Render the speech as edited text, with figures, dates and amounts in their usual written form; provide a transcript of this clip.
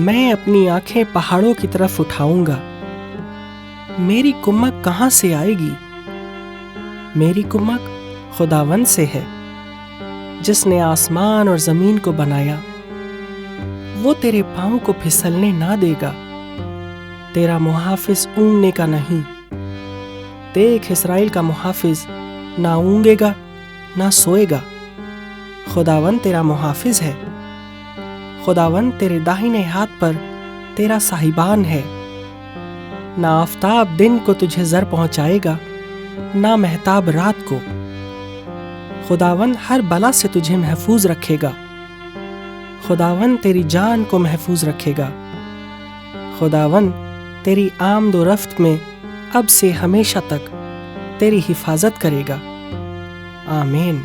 मैं अपनी आंखें पहाड़ों की तरफ उठाऊंगा। मेरी कुम्मक कहाँ से आएगी? मेरी कुम्मक खुदावंद से है, जिसने आसमान और जमीन को बनाया। वो तेरे पाँव को फिसलने ना देगा, तेरा मुहाफिज ऊँघने का नहीं। देख, इस्राएल का मुहाफिज ना ऊँघेगा ना सोएगा। खुदावंद तेरा मुहाफिज है। खुदावंद तेरे दाहिने हाथ पर तेरा साहिबान है। ना आफताब दिन को तुझे जर पहुंचाएगा, ना महताब रात को। खुदावंद हर बला से तुझे महफूज रखेगा। खुदावंद तेरी जान को महफूज रखेगा। खुदावंद तेरी आमद व रफ्त में अब से हमेशा तक तेरी हिफाजत करेगा। आमीन।